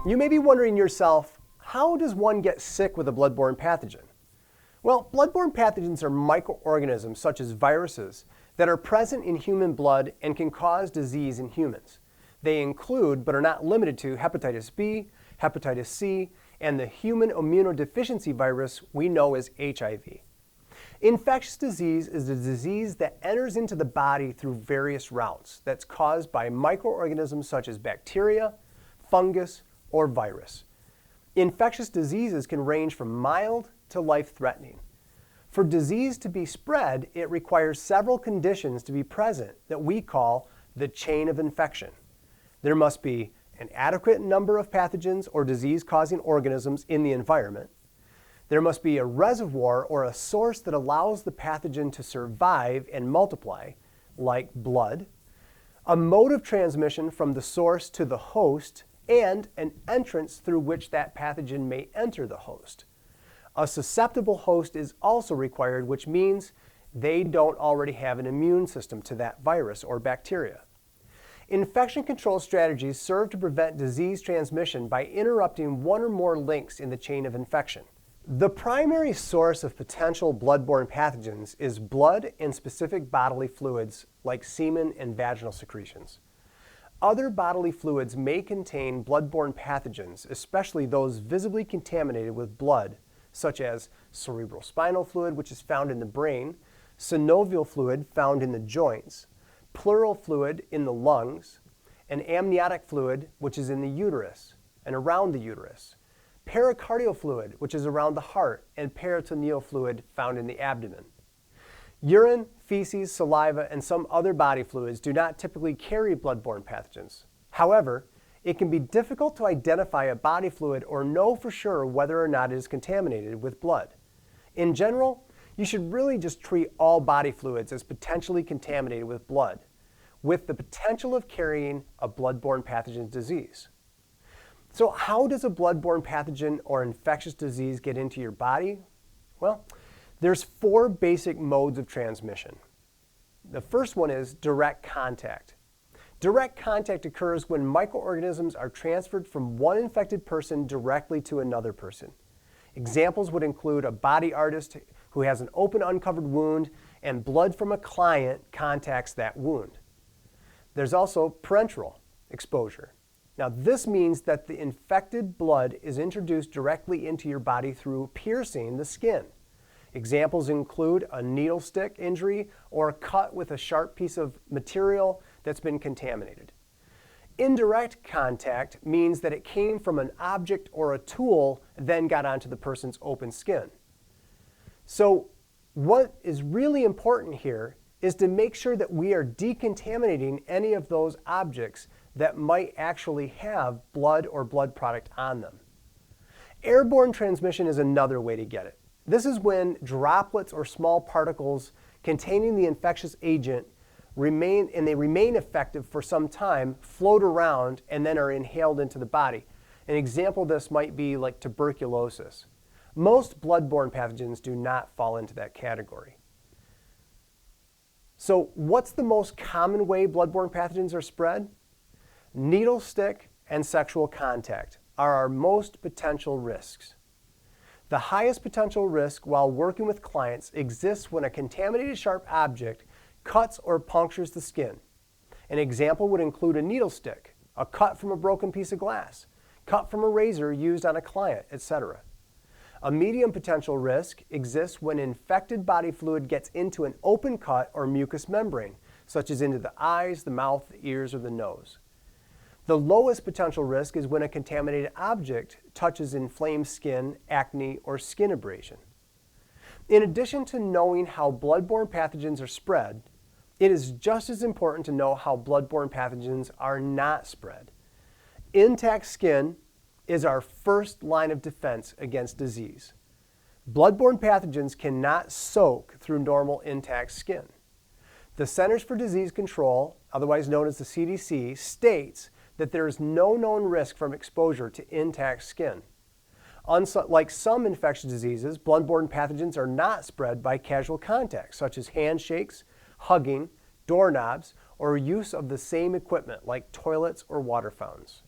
You may be wondering yourself, how does one get sick with a bloodborne pathogen? Well, bloodborne pathogens are microorganisms such as viruses that are present in human blood and can cause disease in humans. They include, but are not limited to, hepatitis B, hepatitis C, and the human immunodeficiency virus we know as HIV. Infectious disease is a disease that enters into the body through various routes that's caused by microorganisms such as bacteria, fungus, or virus. Infectious diseases can range from mild to life-threatening. For disease to be spread, it requires several conditions to be present that we call the chain of infection. There must be an adequate number of pathogens or disease-causing organisms in the environment. There must be a reservoir or a source that allows the pathogen to survive and multiply, like blood, a mode of transmission from the source to the host, and an entrance through which that pathogen may enter the host. A susceptible host is also required, which means they don't already have an immune system to that virus or bacteria. Infection control strategies serve to prevent disease transmission by interrupting one or more links in the chain of infection. The primary source of potential bloodborne pathogens is blood and specific bodily fluids like semen and vaginal secretions. Other bodily fluids may contain bloodborne pathogens, especially those visibly contaminated with blood, such as cerebrospinal fluid, which is found in the brain, synovial fluid found in the joints, pleural fluid in the lungs, and amniotic fluid, which is in the uterus and around the uterus, pericardial fluid, which is around the heart, and peritoneal fluid found in the abdomen. Urine, feces, saliva, and some other body fluids do not typically carry bloodborne pathogens. However, it can be difficult to identify a body fluid or know for sure whether or not it is contaminated with blood. In general, you should really just treat all body fluids as potentially contaminated with blood, with the potential of carrying a bloodborne pathogen disease. So how does a bloodborne pathogen or infectious disease get into your body? Well, there's 4 basic modes of transmission. The first one is direct contact. Direct contact occurs when microorganisms are transferred from one infected person directly to another person. Examples would include a body artist who has an open uncovered wound and blood from a client contacts that wound. There's also parenteral exposure. Now this means that the infected blood is introduced directly into your body through piercing the skin. Examples include a needle stick injury or a cut with a sharp piece of material that's been contaminated. Indirect contact means that it came from an object or a tool and then got onto the person's open skin. So what is really important here is to make sure that we are decontaminating any of those objects that might actually have blood or blood product on them. Airborne transmission is another way to get it. This is when droplets or small particles containing the infectious agent remain effective for some time, float around, and then are inhaled into the body. An example of this might be like tuberculosis. Most bloodborne pathogens do not fall into that category. So what's the most common way bloodborne pathogens are spread? Needle stick and sexual contact are our most potential risks. The highest potential risk while working with clients exists when a contaminated sharp object cuts or punctures the skin. An example would include a needle stick, a cut from a broken piece of glass, cut from a razor used on a client, etc. A medium potential risk exists when infected body fluid gets into an open cut or mucous membrane, such as into the eyes, the mouth, the ears, or the nose. The lowest potential risk is when a contaminated object touches inflamed skin, acne, or skin abrasion. In addition to knowing how bloodborne pathogens are spread, it is just as important to know how bloodborne pathogens are not spread. Intact skin is our first line of defense against disease. Bloodborne pathogens cannot soak through normal intact skin. The Centers for Disease Control, otherwise known as the CDC, states that there is no known risk from exposure to intact skin. Unlike some infectious diseases, bloodborne pathogens are not spread by casual contact, such as handshakes, hugging, doorknobs, or use of the same equipment like toilets or water fountains.